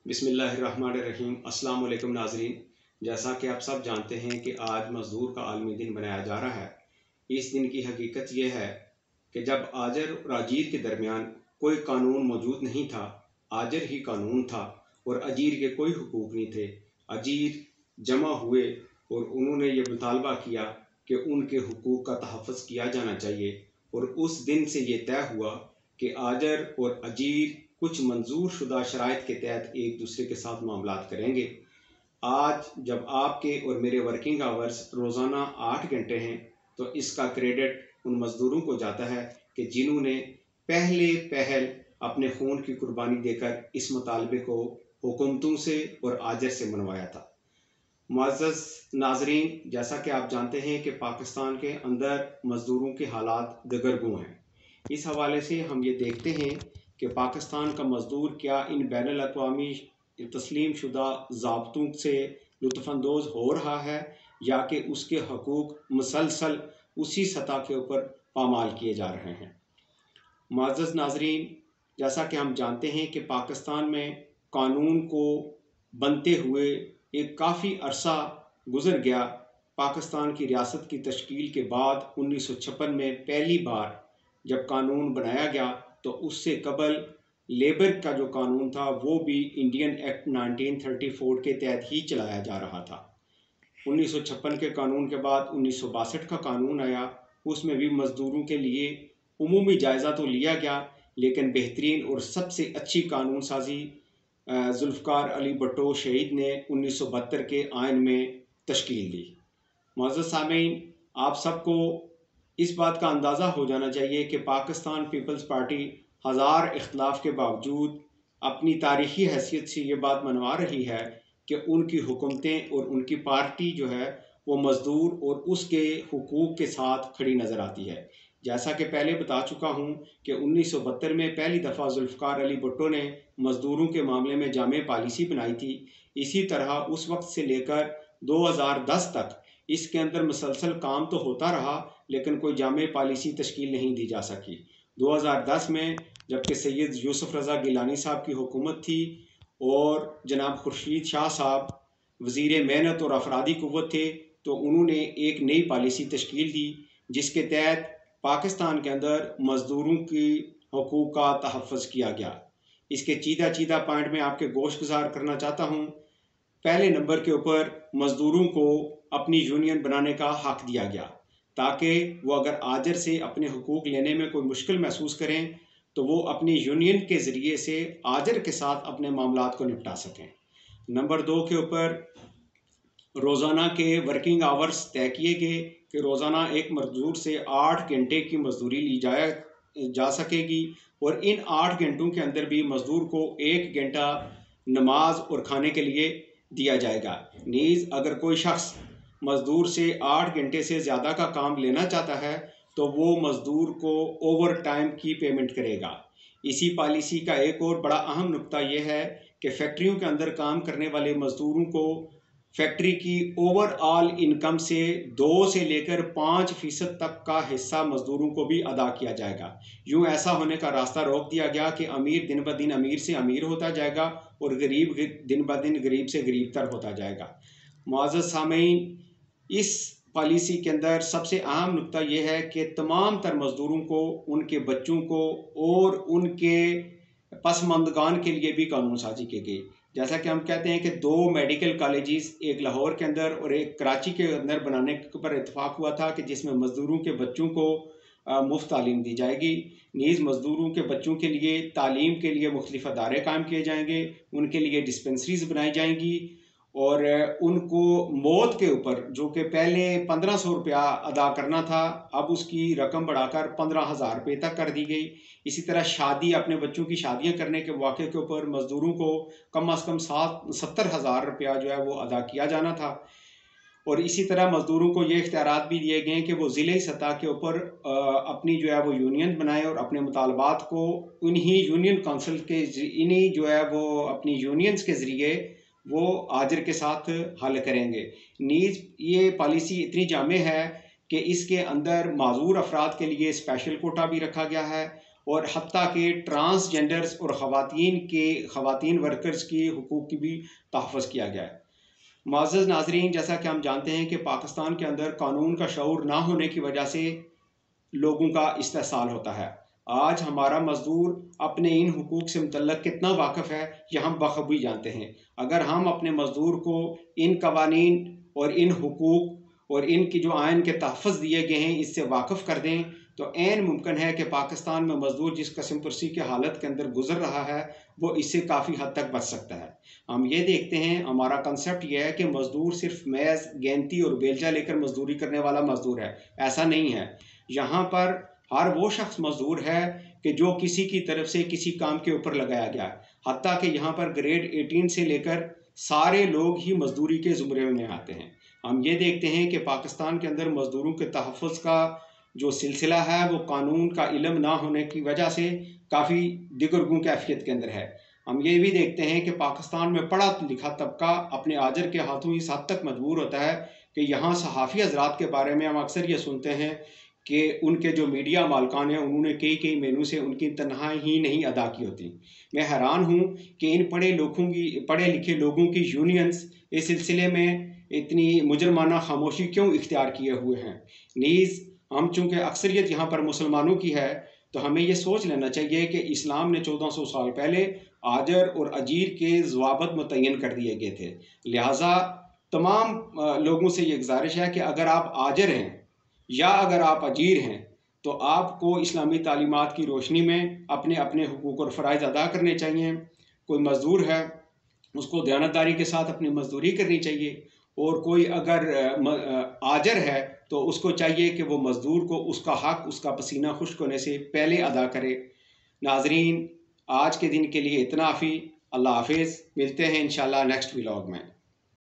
بسم اللہ الرحمن الرحیم۔ السلام علیکم ناظرین، جیسا کہ آپ سب جانتے ہیں کہ آج مزدور کا عالمی دن منایا جا رہا ہے۔ اس دن کی حقیقت یہ ہے کہ جب آجر اور اجیر کے درمیان کوئی قانون موجود نہیں تھا، آجر ہی قانون تھا اور اجیر کے کوئی حقوق نہیں تھے۔ اجیر جمع ہوئے اور انہوں نے یہ مطالبہ کیا کہ ان کے حقوق کا تحفظ کیا جانا چاہیے، اور اس دن سے یہ طے ہوا کہ آجر اور اجیر کچھ منظور شدہ شرائط کے تحت ایک دوسرے کے ساتھ معاملات کریں گے۔ آج جب آپ کے اور میرے ورکنگ آورز روزانہ 8 گھنٹے ہیں، تو اس کا کریڈٹ ان مزدوروں کو جاتا ہے کہ جنہوں نے پہل اپنے خون کی قربانی دے کر اس مطالبے کو حکومتوں سے اور آجر سے منوایا تھا۔ معزز ناظرین، جیسا کہ آپ جانتے ہیں کہ پاکستان کے اندر مزدوروں کے حالات دگرگوں ہیں۔ اس حوالے سے ہم یہ دیکھتے ہیں کہ پاکستان کا مزدور کیا ان بین الاقوامی تسلیم شدہ ضابطوں سے لطف اندوز ہو رہا ہے، یا کہ اس کے حقوق مسلسل اسی سطح کے اوپر پامال کیے جا رہے ہیں۔ معزز ناظرین، جیسا کہ ہم جانتے ہیں کہ پاکستان میں قانون کو بنتے ہوئے ایک کافی عرصہ گزر گیا۔ پاکستان کی ریاست کی تشکیل کے بعد 1956 میں پہلی بار جب قانون بنایا گیا، تو اس سے قبل لیبر کا جو قانون تھا وہ بھی انڈین ایکٹ 1934 کے تحت ہی چلایا جا رہا تھا۔ 1956 کے قانون کے بعد 1962 کا قانون آیا، اس میں بھی مزدوروں کے لیے عمومی جائزہ تو لیا گیا، لیکن بہترین اور سب سے اچھی قانون سازی ذوالفقار علی بھٹو شہید نے 1972 کے آئین میں تشکیل دی۔ معزز سامعین، آپ سب کو اس بات کا اندازہ ہو جانا چاہیے کہ پاکستان پیپلز پارٹی ہزار اختلاف کے باوجود اپنی تاریخی حیثیت سے یہ بات منوا رہی ہے کہ ان کی حکومتیں اور ان کی پارٹی جو ہے وہ مزدور اور اس کے حقوق کے ساتھ کھڑی نظر آتی ہے۔ جیسا کہ پہلے بتا چکا ہوں کہ 1972 میں پہلی دفعہ ذوالفقار علی بھٹو نے مزدوروں کے معاملے میں جامع پالیسی بنائی تھی۔ اسی طرح اس وقت سے لے کر 2010 تک اس کے اندر مسلسل کام تو ہوتا رہا، لیکن کوئی جامع پالیسی تشکیل نہیں دی جا سکی۔ 2010 میں جبکہ سید یوسف رضا گیلانی صاحب کی حکومت تھی اور جناب خورشید شاہ صاحب وزیر محنت اور افرادی قوت تھے، تو انہوں نے ایک نئی پالیسی تشکیل دی جس کے تحت پاکستان کے اندر مزدوروں کی حقوق کا تحفظ کیا گیا۔ اس کے چیدہ پوائنٹ میں آپ کے گوش گزار کرنا چاہتا ہوں۔ پہلے نمبر کے اوپر مزدوروں کو اپنی یونین بنانے کا حق دیا گیا، تاکہ وہ اگر آجر سے اپنے حقوق لینے میں کوئی مشکل محسوس کریں تو وہ اپنی یونین کے ذریعے سے آجر کے ساتھ اپنے معاملات کو نپٹا سکیں۔ نمبر 2 کے اوپر روزانہ کے ورکنگ آورز طے کیے گئے کہ روزانہ ایک مزدور سے 8 گھنٹے کی مزدوری لی جا سکے گی، اور ان 8 گھنٹوں کے اندر بھی مزدور کو 1 گھنٹہ نماز اور کھانے کے لیے دیا جائے گا۔ نیز اگر کوئی شخص مزدور سے 8 گھنٹے سے زیادہ کا کام لینا چاہتا ہے تو وہ مزدور کو اوور ٹائم کی پیمنٹ کرے گا۔ اسی پالیسی کا ایک اور بڑا اہم نقطہ یہ ہے کہ فیکٹریوں کے اندر کام کرنے والے مزدوروں کو فیکٹری کی اوور آل انکم سے 2 سے لے کر 5% تک کا حصہ مزدوروں کو بھی ادا کیا جائے گا۔ یوں ایسا ہونے کا راستہ روک دیا گیا کہ امیر دن بدن امیر سے امیر ہوتا جائے گا اور غریب دن بدن غریب سے غریب تر ہوتا جائے گا۔ معزز سامعین، اس پالیسی کے اندر سب سے اہم نقطہ یہ ہے کہ تمام تر مزدوروں کو، ان کے بچوں کو اور ان کے پسماندگان کے لیے بھی قانون سازی کی گئی۔ جیسا کہ ہم کہتے ہیں کہ 2 میڈیکل کالجز، ایک لاہور کے اندر اور ایک کراچی کے اندر بنانے پر اتفاق ہوا تھا کہ جس میں مزدوروں کے بچوں کو مفت تعلیم دی جائے گی۔ نیز مزدوروں کے بچوں کے لیے تعلیم کے لیے مختلف ادارے قائم کیے جائیں گے، ان کے لیے ڈسپنسریز بنائی جائیں گی، اور ان کو موت کے اوپر جو کہ پہلے 1500 روپیہ ادا کرنا تھا، اب اس کی رقم بڑھا کر 15,000 روپے تک کر دی گئی۔ اسی طرح شادی، اپنے بچوں کی شادیاں کرنے کے واقعے کے اوپر مزدوروں کو کم از کم 70,000 روپیہ جو ہے وہ ادا کیا جانا تھا۔ اور اسی طرح مزدوروں کو یہ اختیارات بھی دیے گئے کہ وہ ضلعی سطح کے اوپر اپنی جو ہے وہ یونین بنائیں اور اپنے مطالبات کو انہی یونین کونسل کے جو ہے وہ اپنی یونینز کے ذریعے وہ آجر کے ساتھ حل کریں گے۔ نیز یہ پالیسی اتنی جامع ہے کہ اس کے اندر معذور افراد کے لیے اسپیشل کوٹا بھی رکھا گیا ہے، اور حتیٰ کہ ٹرانسجنڈرز اور خواتین ورکرز کی حقوق کی بھی تحفظ کیا گیا ہے۔ معزز ناظرین، جیسا کہ ہم جانتے ہیں کہ پاکستان کے اندر قانون کا شعور نہ ہونے کی وجہ سے لوگوں کا استحصال ہوتا ہے۔ آج ہمارا مزدور اپنے ان حقوق سے متعلق کتنا واقف ہے یہ ہم بخوبی جانتے ہیں۔ اگر ہم اپنے مزدور کو ان قوانین اور ان حقوق اور ان کی جو آئین کے تحفظ دیے گئے ہیں اس سے واقف کر دیں تو عین ممکن ہے کہ پاکستان میں مزدور جس قسم پرسی کی حالت کے اندر گزر رہا ہے وہ اس سے کافی حد تک بچ سکتا ہے۔ ہم یہ دیکھتے ہیں، ہمارا کنسیپٹ یہ ہے کہ مزدور صرف میز گینتی اور بیلچہ لے کر مزدوری کرنے والا مزدور ہے، ایسا نہیں ہے۔ یہاں پر ہر وہ شخص مزدور ہے کہ جو کسی کی طرف سے کسی کام کے اوپر لگایا گیا، حتیٰ کہ یہاں پر گریڈ 18 سے لے کر سارے لوگ ہی مزدوری کے زمرے میں آتے ہیں۔ ہم یہ دیکھتے ہیں کہ پاکستان کے اندر مزدوروں کے تحفظ کا جو سلسلہ ہے وہ قانون کا علم نہ ہونے کی وجہ سے کافی دگرگوں کیفیت کے اندر ہے۔ ہم یہ بھی دیکھتے ہیں کہ پاکستان میں پڑھا لکھا طبقہ اپنے آجر کے ہاتھوں اس حد تک مجبور ہوتا ہے کہ یہاں صحافی حضرات کے بارے میں ہم اکثر یہ سنتے ہیں کہ ان کے جو میڈیا مالکان ہیں انہوں نے کئی مہینوں سے ان کی تنخواہیں ہی نہیں ادا کی ہوتی۔ میں حیران ہوں کہ ان پڑھے لکھے لوگوں کی یونینز اس سلسلے میں اتنی مجرمانہ خاموشی کیوں اختیار کیے ہوئے ہیں۔ نیز ہم چونکہ اکثریت یہاں پر مسلمانوں کی ہے تو ہمیں یہ سوچ لینا چاہیے کہ اسلام نے 1400 سال پہلے آجر اور اجیر کے ضوابط متعین کر دیے گئے تھے۔ لہٰذا تمام لوگوں سے یہ گزارش ہے کہ اگر آپ آجر ہیں یا اگر آپ اجیر ہیں تو آپ کو اسلامی تعلیمات کی روشنی میں اپنے حقوق اور فرائض ادا کرنے چاہیے۔ کوئی مزدور ہے اس کو دیانتداری کے ساتھ اپنی مزدوری کرنی چاہیے، اور کوئی اگر آجر ہے تو اس کو چاہیے کہ وہ مزدور کو اس کا حق اس کا پسینہ خشک ہونے سے پہلے ادا کرے۔ ناظرین، آج کے دن کے لیے اتنا کافی۔ اللہ حافظ، ملتے ہیں انشاءاللہ نیکسٹ ولاگ میں۔